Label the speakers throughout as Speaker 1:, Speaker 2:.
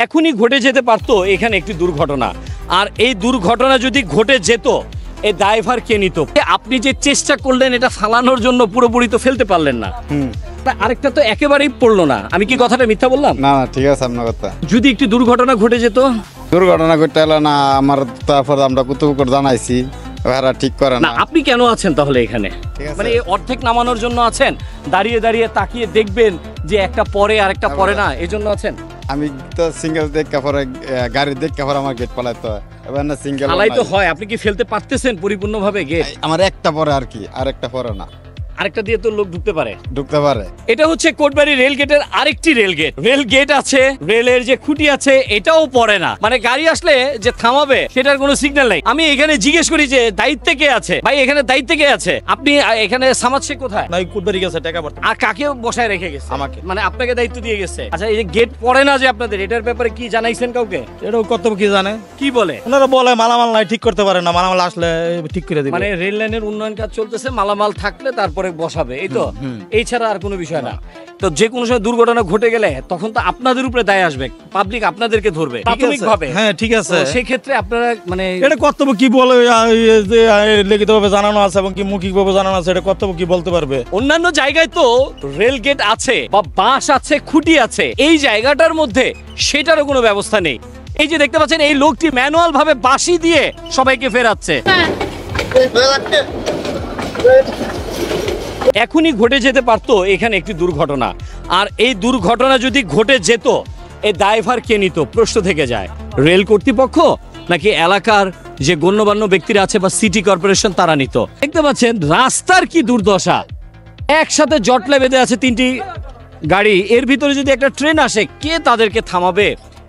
Speaker 1: এখনই ঘটে যেতে পারতো এখানে একটি দুর্ঘটনা, আর এই দুর্ঘটনা যদি ঘটে যেত এই ড্রাইভার কে নিত? আপনি যে চেষ্টা করলেন এটা ফালানোর জন্য পুরোপুরি তো ফেলতে পারলেন না। আরেকটা তো একেবারেই পড়লো না। আমি কি কথাটা মিথ্যা বললাম?
Speaker 2: না না ঠিক আছে আপনার কথা।
Speaker 1: যদি একটি দুর্ঘটনা ঘটে যেত?
Speaker 2: দুর্ঘটনা ঘটতে হলো না আমার, তারপর আমরা কুতুকুর জানাইছি, ওরা ঠিক করে
Speaker 1: না।
Speaker 2: না।
Speaker 1: আপনি কেন আছেন তাহলে এখানে? মানে এই অর্ধেক নামানোর জন্য আছেন? দাঁড়িয়ে দাঁড়িয়ে তাকিয়ে দেখবেন যে একটা পরে আর একটা পরে না, এই জন্য আছেন?
Speaker 2: আমি তো সিঙ্গেল দেখে পরে গাড়ি দেখে পরে আমার গেট পালাইতে হয়, এবার না সিঙ্গেল
Speaker 1: পালাই তো হয়। আপনি কি ফেলতে পারতেছেন পরিপূর্ণভাবে গেট?
Speaker 2: আমার একটা পরে আর কি, আর একটা পরে না,
Speaker 1: আরেকটা দিয়ে তো লোক ঢুকতে পারে।
Speaker 2: ঢুকতে পারে।
Speaker 1: এটা হচ্ছে কোটবাড়ি রেল গেটের আরেকটি রেল গেট। রেল গেট আছে, রেলের যে খুঁটি আছে এটাও পড়ে না, মানে গাড়ি আসলে যে থামাবে সেটার কোনো সিগন্যাল নেই। আমি এখানে জিজ্ঞেস করি যে দায়িত্বে কে আছে? ভাই এখানে দায়িত্বে কে আছে? আপনি এখানে সামাচ্ছে কোথায়?
Speaker 3: নাই কোটবাড়ি গেছে টাকা পড়তে।
Speaker 1: আর কাকে বসায় রেখে গেছে?
Speaker 3: আমাকে।
Speaker 1: মানে আপনাকে দায়িত্ব দিয়ে গেছে। আচ্ছা এই যে গেট পড়ে না যে আপনাদের, এটার ব্যাপারে কি জানাইছেন কাউকে?
Speaker 3: এটাও কর্তব্য কি জানে,
Speaker 1: কি বলে?
Speaker 3: ওনারা বলে মালামাল নাই ঠিক করতে পারে না, মালামাল আসলে ঠিক করে দিবে।
Speaker 1: মানে রেল লাইনের উন্নয়ন কাজ চলতেছে, মালামাল থাকলে তারপরে বসাবে, এই তো? এই ছাড়া আর কোনো বিষয় না। তো যে কোনো সময় দুর্ঘটনা ঘটে গেলে তখন তো আপনাদের উপরে দায় আসবে, পাবলিক আপনাদেরকে ধরবে প্রাথমিকভাবে।
Speaker 3: হ্যাঁ ঠিক আছে,
Speaker 1: সেই ক্ষেত্রে আপনারা মানে
Speaker 3: এটা কর্তব্য কি বলে লিখিতভাবে জানানো আছে এবং কি মৌখিকভাবে জানানো আছে, এটা কর্তব্য কি বলতে পারবে?
Speaker 1: অন্যান্য জায়গায় তো রেল গেট আছে বা বাস আছে, খুঁটি আছে, এই জায়গাটার মধ্যে সেটারও কোনো ব্যবস্থা নেই। এই যে দেখতে পাচ্ছেন এই লোকটি ম্যানুয়াল ভাবে বাঁশি দিয়ে সবাইকে ফেরাচ্ছে। এখনই ঘটে যেতে পারতো এখানে একটি দুর্ঘটনা, আর এই দুর্ঘটনা যদি ঘটে যেত এই ড্রাইভার কে নিত? প্রশ্ন থেকে যায়। রেল কর্তৃপক্ষ নাকি এলাকার যে গণ্যমান্য ব্যক্তিরা আছে বা সিটি কর্পোরেশন তারা নিত? দেখতে পাচ্ছেন রাস্তার কি দুর্দশা। একসাথে জটলা বেঁধে আছে তিনটি গাড়ি, এর ভিতরে যদি একটা ট্রেন আসে কে তাদেরকে থামাবে,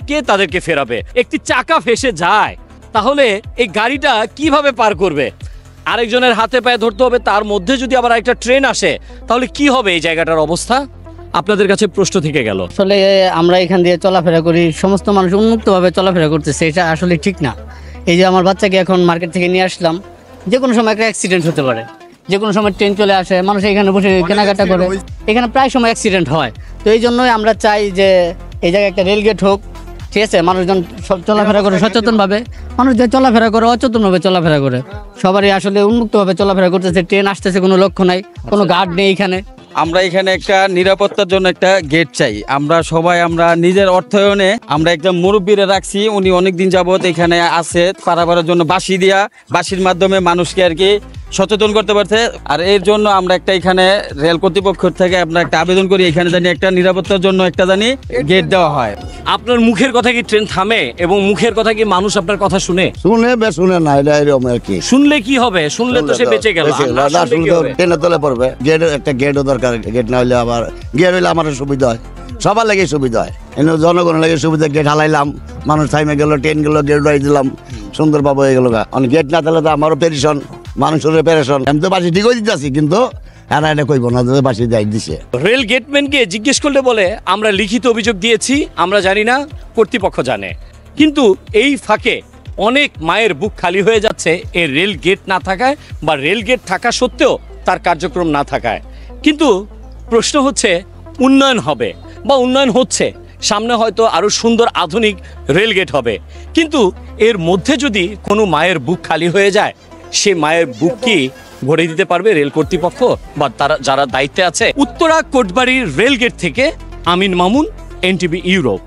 Speaker 1: কে তাদেরকে ফেরাবে? একটি চাকা ফেসে যায় তাহলে এই গাড়িটা কিভাবে পার করবে? আরেকজনের হাতে পায়ে ধরতে হবে, তার মধ্যে যদি আবার একটা ট্রেন আসে তাহলে কি হবে এই জায়গাটার অবস্থা? আপনাদের কাছে প্রশ্ন থেকে গেল।
Speaker 4: আসলে আমরা এখান দিয়ে চলাফেরা করি, সমস্ত মানুষ উন্মুক্তভাবে চলাফেরা করতেছে, এটা আসলে ঠিক না। এই যে আমার বাচ্চাকে এখন মার্কেট থেকে নিয়ে আসলাম, যে কোনো সময় একটা অ্যাক্সিডেন্ট হতে পারে, যে কোনো সময় ট্রেন চলে আসে, মানুষ এখানে বসে কেনাকাটা করে, এখানে প্রায় সময় অ্যাক্সিডেন্ট হয়। তো এই জন্যই আমরা চাই যে এই জায়গায় একটা রেলগেট হোক, ঠিক আছে? মানুষজন চলাফেরা করে সচেতনভাবে, মানুষ যে চলাফেরা করে অচেতনভাবে চলাফেরা করে, সবারই আসলে উন্মুক্তভাবে চলাফেরা করতেছে, ট্রেন আসতেছে, কোনো লক্ষ্য নাই, কোনো গার্ড নেই এখানে।
Speaker 5: আমরা এখানে একটা নিরাপত্তার জন্য একটা গেট চাই। আমরা সবাই আমরা নিজের অর্থায়নে আমরা একজন মুরব্বীরে রাখছি, উনি অনেকদিন যাবত এখানে আছে পারাবারের জন্য বাঁশি দিয়া, বাঁশির মাধ্যমে মানুষকে আর কি সচেতন করতে পারছে। আর এর জন্য আমরা একটা এখানে রেল কর্তৃপক্ষ থেকে আমরা একটা আবেদন করি, এখানে জানি একটা নিরাপত্তার জন্য একটা জানি গেট দেওয়া হয়।
Speaker 1: আপনার মুখের কথা কি ট্রেন থামে এবং মুখের কথা কি মানুষ আপনার কথা শুনে?
Speaker 6: শুনে বে শুনে না, এটা এরকম আর কি।
Speaker 1: শুনলে কি হবে? শুনলে তো সে বেঁচে গেল।
Speaker 6: ট্রেনে তলে পড়বে, গেট একটা গেটও দরকার। গেট না হলে আবার গেট হইলে আমার সুবিধা হয়, সবার লাগে সুবিধা হয়, জনগণের লাগে সুবিধা। গেট হালাইলাম, মানুষ থাইমে গেল, ট্রেন গেল, গেট রাই দিলাম, সুন্দর পাবো হয়ে গেল। গেট না তাহলে তো আমারও পেরেশন, মানুষের পেরেশন। আমি তো বাসি ঠিকই দিতেছি, কিন্তু এরা এটা কইব না যে বাসি যাই দিছে।
Speaker 1: রেল গেটম্যানকে জিজ্ঞেস করলে বলে আমরা লিখিত অভিযোগ দিয়েছি, আমরা জানি না, কর্তৃপক্ষ জানে। কিন্তু এই ফাঁকে অনেক মায়ের বুক খালি হয়ে যাচ্ছে এই রেল গেট না থাকায় বা রেল গেট থাকা সত্ত্বেও তার কার্যক্রম না থাকায়। কিন্তু প্রশ্ন হচ্ছে উন্নয়ন হবে বা উন্নয়ন হচ্ছে, সামনে হয়তো আরো সুন্দর আধুনিক রেল গেট হবে, কিন্তু এর মধ্যে যদি কোনো মায়ের বুক খালি হয়ে যায় সে মায়ের বুক কি ভরে দিতে পারবে রেল কর্তৃপক্ষ বা তারা যারা দায়িত্বে আছে? উত্তরা কোটবাড়ির রেল গেট থেকে আমিন মামুন, এনটিভি ইউরোপ।